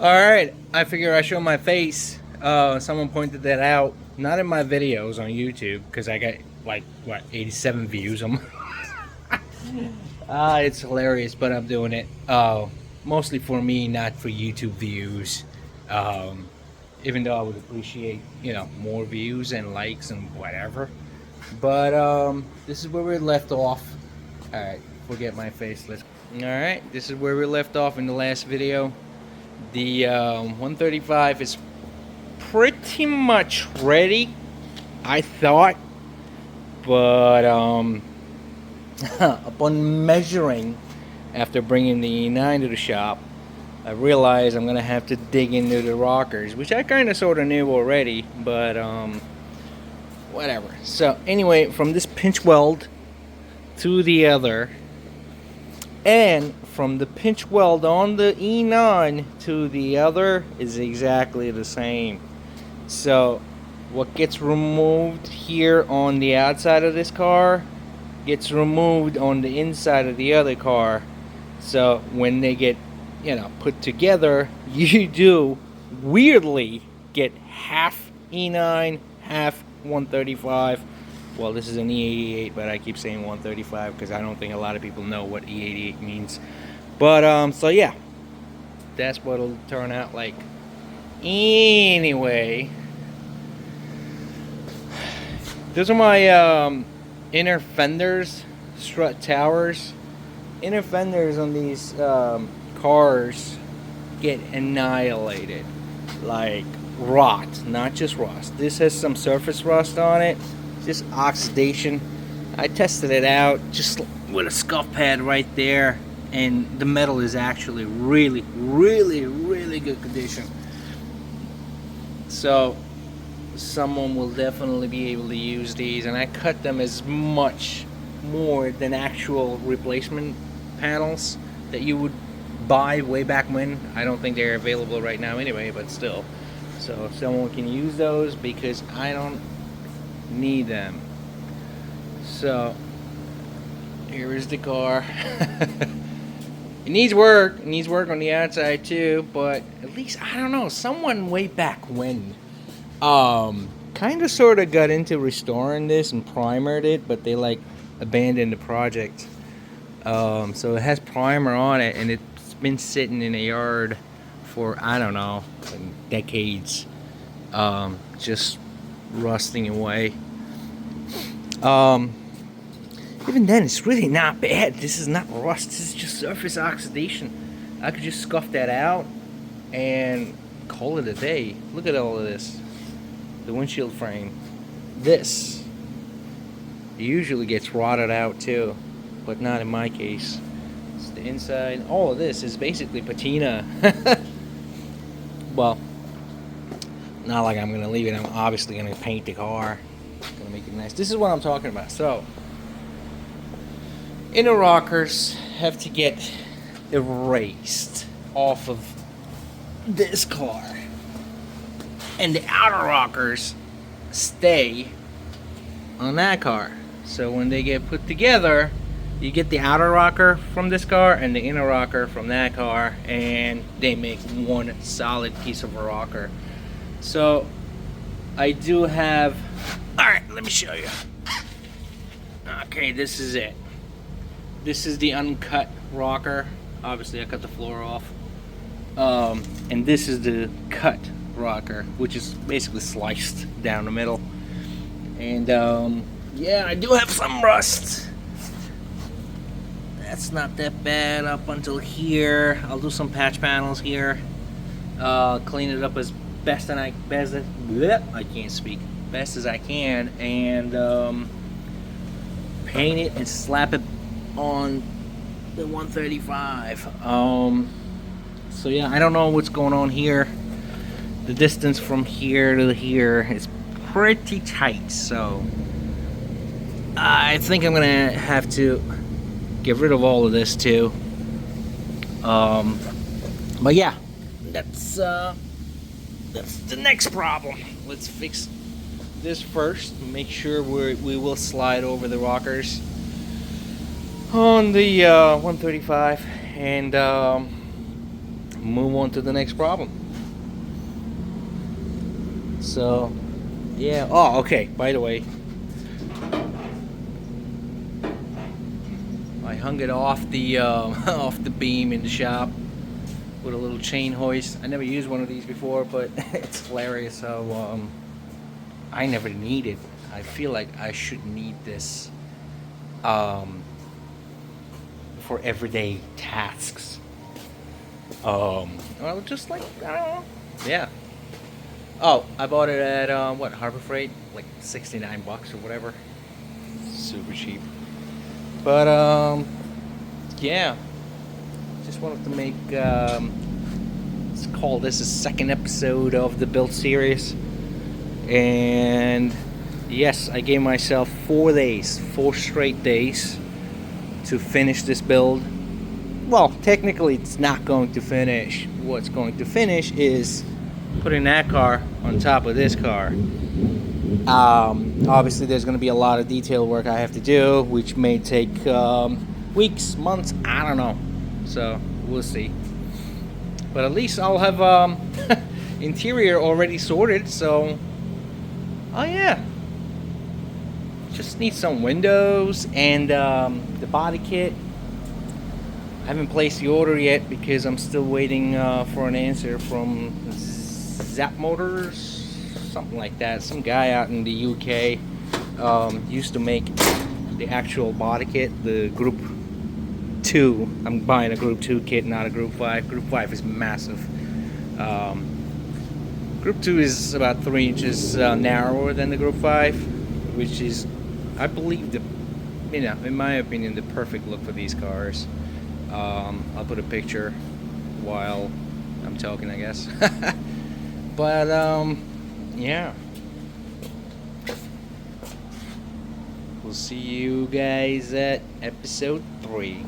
Alright, I figure I show my face. Someone pointed that out. Not in my videos on YouTube, because I got, like, what, 87 views on it's hilarious, but I'm doing it. Mostly for me, not for YouTube views. Um, Even though I would appreciate, more views and likes and whatever. But, this is where we left off. Alright, forget my face. Alright, this is where we left off in the last video. The 135 is pretty much ready, I thought, but upon measuring after bringing the E9 to the shop, I realized I'm gonna have to dig into the rockers, which I kind of sort of knew already, but whatever. So anyway, from this pinch weld to the other, and from the pinch weld on the E9 to the other is exactly the same. So what gets removed here on the outside of this car gets removed on the inside of the other car. So when they get, put together, you do weirdly get half E9, half 135. Well, this is an E88, but I keep saying 135 because I don't think a lot of people know what E88 means. But, so yeah, that's what it'll turn out like. Anyway, those are my inner fenders, strut towers. Inner fenders on these cars get annihilated, like rot, not just rust. This has some surface rust on it, just oxidation. I tested it out just with a scuff pad right there, and the metal is actually really good condition. So someone will definitely be able to use these, and I cut them as much more than actual replacement panels that you would buy way back when. I don't think they're available right now anyway, but still. So if someone can use those, because I don't need them. So here is the car. It needs work. It needs work on the outside too, but at least, I don't know, someone way back when kind of sort of got into restoring this and primered it, but they like abandoned the project. So it has primer on it, and it's been sitting in a yard for, I don't know, like decades, just rusting away. Even then, it's really not bad. This is not rust. This is just surface oxidation. I could just scuff that out and call it a day. Look at all of this. The windshield frame. This usually gets rotted out too, but not in my case. It's the inside. All of this is basically patina. Well, not like I'm going to leave it. I'm obviously going to paint the car. Going to make it nice. This is what I'm talking about. So, inner rockers have to get erased off of this car, and the outer rockers stay on that car. So when they get put together, you get the outer rocker from this car and the inner rocker from that car, and they make one solid piece of a rocker. So I do have, alright, let me show you. Okay, this is it. This is the uncut rocker. Obviously I cut the floor off. And this is the cut rocker, which is basically sliced down the middle. And yeah, I do have some rust. That's not that bad up until here. I'll do some patch panels here. Clean it up as best as I can't speak. Best as I can, and paint it and slap it on the 135. So yeah, I don't know what's going on here. The distance from here to here is pretty tight, so I think I'm gonna have to get rid of all of this too. But yeah, that's the next problem. Let's fix this first. Make sure we will slide over the rockers on the 135, and move on to the next problem. So, yeah. Oh, okay. By the way, I hung it off the off the beam in the shop with a little chain hoist. I never used one of these before, but it's hilarious how I never need it. I feel like I should need this for everyday tasks. Well, just like, I don't know. Yeah. Oh, I bought it at what, Harbor Freight, like $69 or whatever. Super cheap. But yeah. Just wanted to make let's call this a second episode of the build series. And yes, I gave myself 4 days, 4 straight days to finish this build. Well, technically it's not going to finish. What's going to finish is putting that car on top of this car. Obviously there's going to be a lot of detail work I have to do, which may take weeks, months, I don't know. So we'll see. But at least I'll have interior already sorted. So, oh yeah, just need some windows and the body kit. I haven't placed the order yet because I'm still waiting for an answer from Zap Motors, something like that. Some guy out in the UK used to make the actual body kit, the Group 2. I'm buying a Group 2 kit, not a Group 5. Group 5 is massive. Group 2 is about 3 inches narrower than the Group 5, which is, I believe, in my opinion, the perfect look for these cars. I'll put a picture while I'm talking, I guess. But yeah, we'll see you guys at episode 3.